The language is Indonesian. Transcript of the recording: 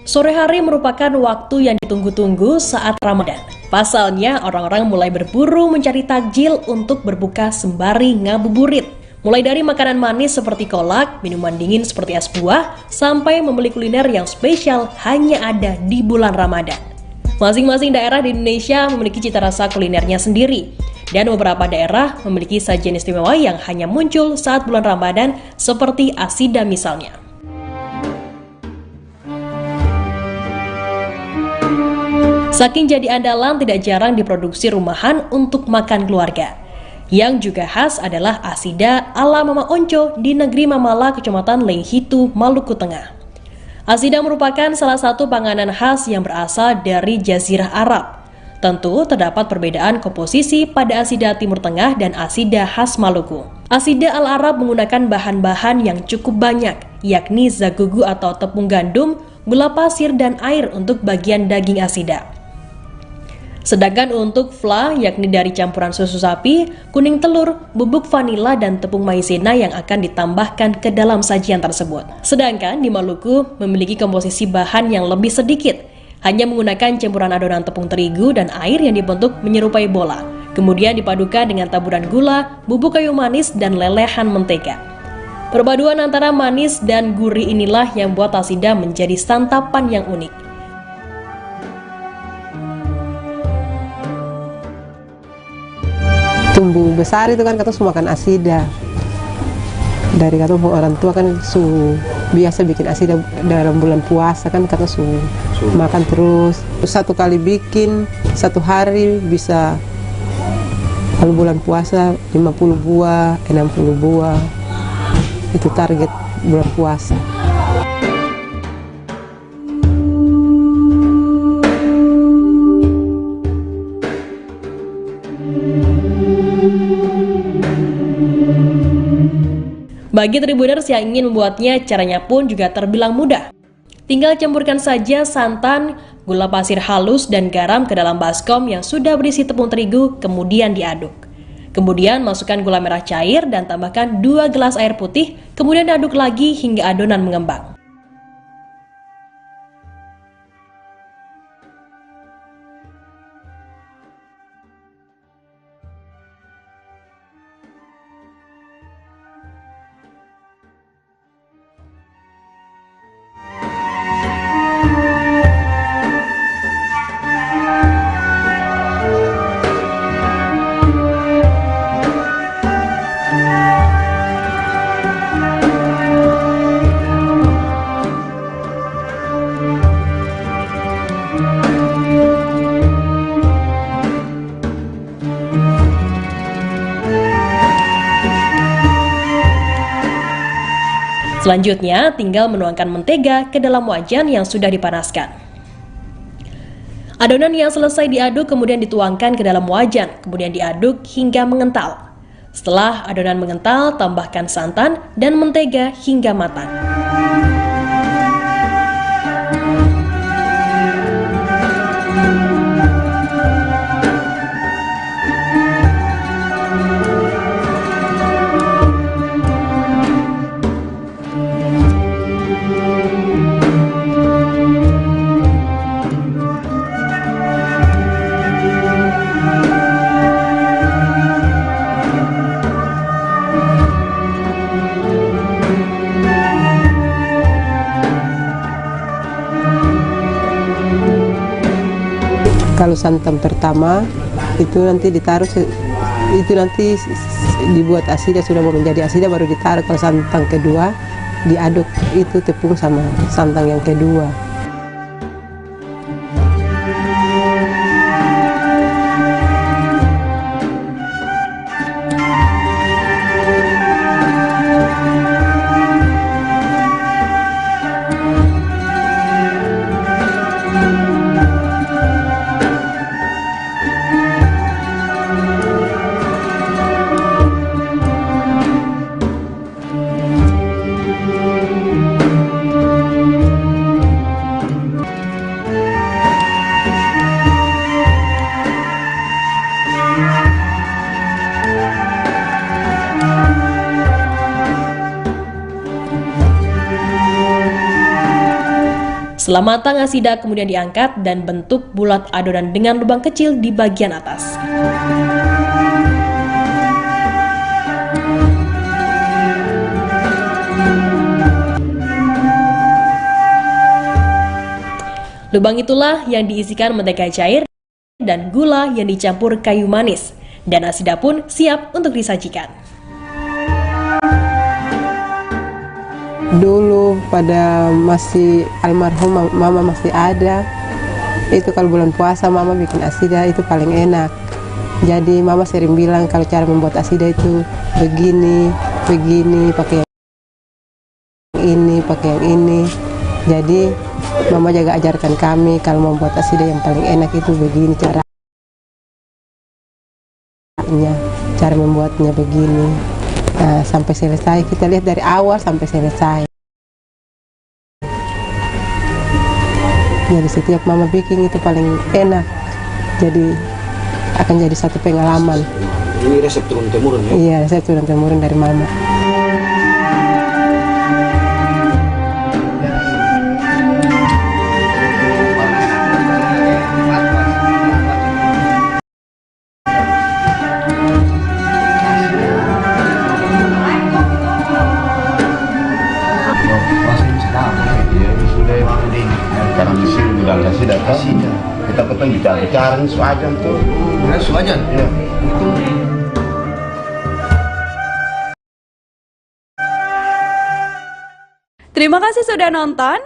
Sore hari merupakan waktu yang ditunggu-tunggu saat Ramadan. Pasalnya, orang-orang mulai berburu mencari takjil untuk berbuka sembari ngabuburit. Mulai dari makanan manis seperti kolak, minuman dingin seperti es buah, sampai membeli kuliner yang spesial hanya ada di bulan Ramadan. Masing-masing daerah di Indonesia memiliki cita rasa kulinernya sendiri. Dan beberapa daerah memiliki sajian istimewa yang hanya muncul saat bulan Ramadan seperti asida misalnya. Saking jadi andalan, tidak jarang diproduksi rumahan untuk makan keluarga. Yang juga khas adalah asida ala Mama Onco di negeri Mamala, Kecamatan Lenghitu, Maluku Tengah. Asida merupakan salah satu panganan khas yang berasal dari Jazirah Arab. Tentu terdapat perbedaan komposisi pada asida Timur Tengah dan asida khas Maluku. Asida al-Arab menggunakan bahan-bahan yang cukup banyak, yakni zagugu atau tepung gandum, gula pasir, dan air untuk bagian daging asida. Sedangkan untuk fla, yakni dari campuran susu sapi, kuning telur, bubuk vanila, dan tepung maizena yang akan ditambahkan ke dalam sajian tersebut. Sedangkan di Maluku memiliki komposisi bahan yang lebih sedikit, hanya menggunakan campuran adonan tepung terigu dan air yang dibentuk menyerupai bola. Kemudian dipadukan dengan taburan gula, bubuk kayu manis, dan lelehan mentega. Perpaduan antara manis dan gurih inilah yang membuat asida menjadi santapan yang unik. Tumbuh besar itu kan kata semua makan asida. Dari kata orang tua kan biasa bikin asida dalam bulan puasa kan kata makan terus. Satu kali bikin, satu hari bisa kalau bulan puasa 50 buah, 60 buah. Itu target bulan puasa. Bagi Tribuners yang ingin membuatnya, caranya pun juga terbilang mudah. Tinggal campurkan saja santan, gula pasir halus, dan garam ke dalam baskom yang sudah berisi tepung terigu, kemudian diaduk. Kemudian masukkan gula merah cair dan tambahkan 2 gelas air putih, kemudian diaduk lagi hingga adonan mengembang. Selanjutnya, tinggal menuangkan mentega ke dalam wajan yang sudah dipanaskan. Adonan yang selesai diaduk kemudian dituangkan ke dalam wajan, kemudian diaduk hingga mengental. Setelah adonan mengental, tambahkan santan dan mentega hingga matang. Kalau santan pertama itu nanti ditaruh, itu nanti dibuat asida, sudah mau menjadi asida baru ditaruh. Kalau santan kedua diaduk itu tepung sama santan yang kedua. Setelah matang, asida kemudian diangkat dan bentuk bulat adonan dengan lubang kecil di bagian atas. Lubang itulah yang diisikan mentega cair dan gula yang dicampur kayu manis, dan asida pun siap untuk disajikan. Dulu pada masih almarhum mama masih ada, itu kalau bulan puasa mama bikin asida itu paling enak. Jadi mama sering bilang kalau cara membuat asida itu begini, pakai yang ini. Jadi mama juga ajarkan kami kalau membuat asida yang paling enak itu begini caranya, cara membuatnya begini. Nah, sampai selesai kita lihat dari awal sampai selesai. Jadi setiap mama bikin itu paling enak. Jadi akan jadi satu pengalaman. Ini resep turun-temurun ya? Iya, resep turun-temurun dari mama. Karena di sini bilang kasih data, kita ketemu bicara sewajan tuh. Benar sewajan? Iya. Terima kasih sudah nonton.